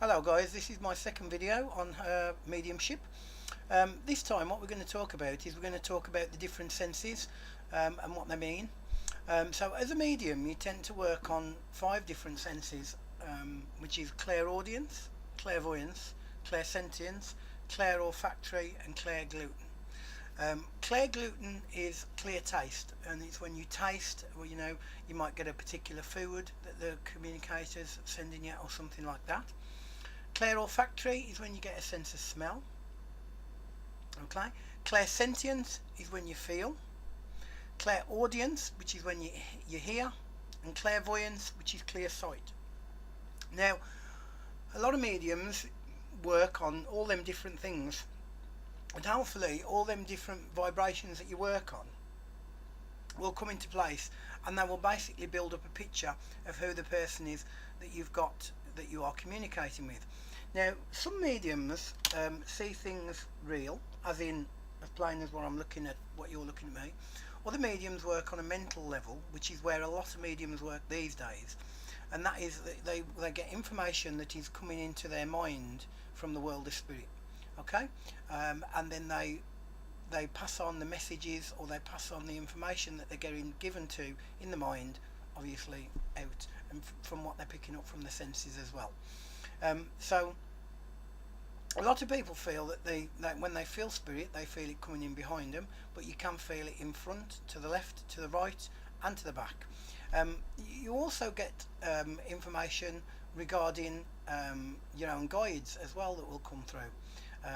Hello guys, this is my second video on mediumship. This time what we're going to talk about is we're going to talk about the different senses and what they mean. So as a medium you tend to work on 5 different senses, which is clairaudience, clairvoyance, clairsentience, clairolfactory and clairgluten. Clairgluten is clear taste, and it's when you taste, well, you might get a particular food that the communicator's sending you or something like that. Clairolfactory is when you get a sense of smell. Okay. Clairsentience is when you feel. Clairaudience, which is when you hear, and clairvoyance, which is clear sight. Now, a lot of mediums work on all them different things, and hopefully all them different vibrations that you work on will come into place, and they will basically build up a picture of who the person is that you are communicating with. Now, some mediums see things real, as in as plain as what I'm looking at, what you're looking at me. Other mediums work on a mental level, which is where a lot of mediums work these days, and that is that they get information that is coming into their mind from the world of spirit. Okay, and then they pass on the messages, or they pass on the information that they're getting given to in the mind, obviously out, and from what they're picking up from the senses as well. So a lot of people feel that when they feel spirit, they feel it coming in behind them, but you can feel it in front, to the left, to the right, and to the back. You also get information regarding your own guides as well that will come through,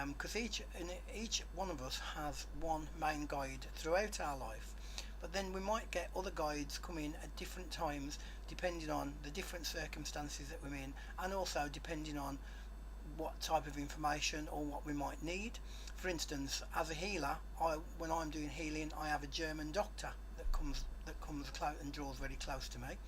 because each one of us has one main guide throughout our life, but then we might get other guides come in at different times depending on the different circumstances that we're in, and also depending on what type of information or what we might need. For instance, as a healer, when I'm doing healing, I have a German doctor that comes close and draws very close to me.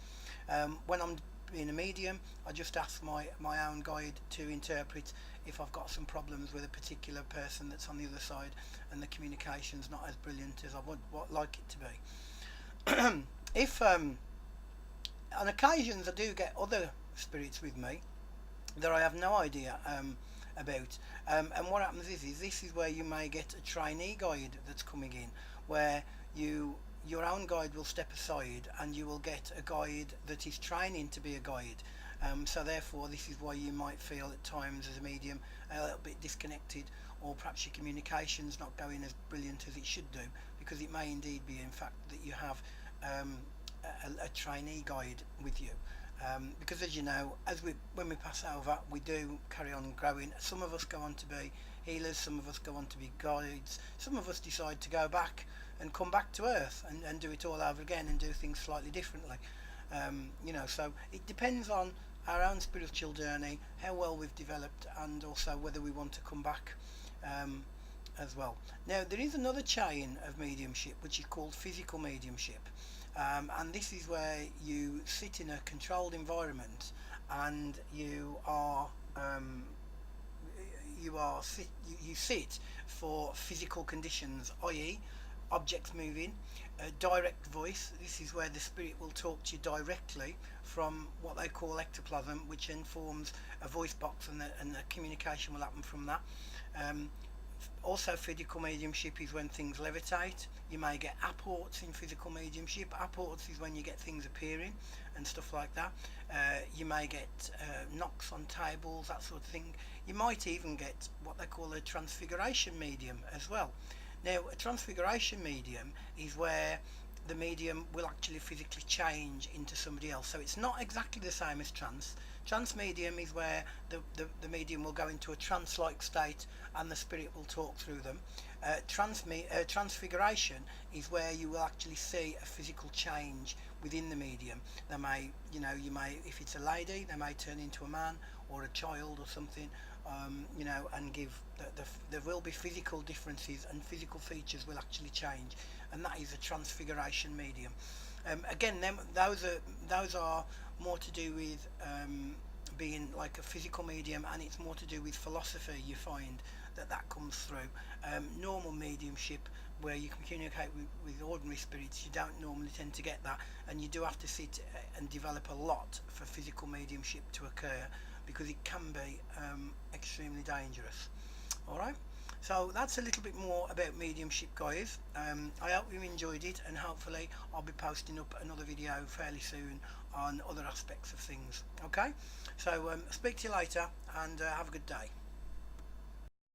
When I'm being a medium, I just ask my own guide to interpret if I've got some problems with a particular person that's on the other side and the communication's not as brilliant as I would like it to be. If on occasions I do get other spirits with me that I have no idea about, and what happens is this is where you may get a trainee guide that's coming in, where your own guide will step aside and you will get a guide that is training to be a guide. So therefore this is why you might feel at times as a medium a little bit disconnected, or perhaps your communication's not going as brilliant as it should do, because it may indeed be in fact that you have a trainee guide with you. Because as you know, when we pass over, we do carry on growing. Some of us go on to be healers, some of us go on to be guides, some of us decide to go back and come back to earth and do it all over again and do things slightly differently. So it depends on our own spiritual journey, how well we've developed, and also whether we want to come back as well. Now, there is another chain of mediumship which is called physical mediumship. And this is where you sit in a controlled environment, and you sit for physical conditions, i.e. objects moving, a direct voice. This is where the spirit will talk to you directly from what they call ectoplasm, which then forms a voice box, and the communication will happen from that. Also, physical mediumship is when things levitate. You may get apports in physical mediumship. Apports is when you get things appearing and stuff like that. You may get knocks on tables, that sort of thing. You might even get what they call a transfiguration medium as well. Now, a transfiguration medium is where the medium will actually physically change into somebody else. So it's not exactly the same as trance. Trance medium is where the medium will go into a trance-like state and the spirit will talk through them. Transfiguration is where you will actually see a physical change within the medium. They may, if it's a lady, they may turn into a man or a child or something, and give there will be physical differences, and physical features will actually change, and that is a transfiguration medium. Again, those are more to do with being like a physical medium, and it's more to do with philosophy. You find that comes through normal mediumship, where you can communicate with ordinary spirits. You don't normally tend to get that, and you do have to sit and develop a lot for physical mediumship to occur, because it can be extremely dangerous. Alright, so that's a little bit more about mediumship, guys. I hope you enjoyed it, and hopefully I'll be posting up another video fairly soon on other aspects of things. Okay, so speak to you later, and have a good day.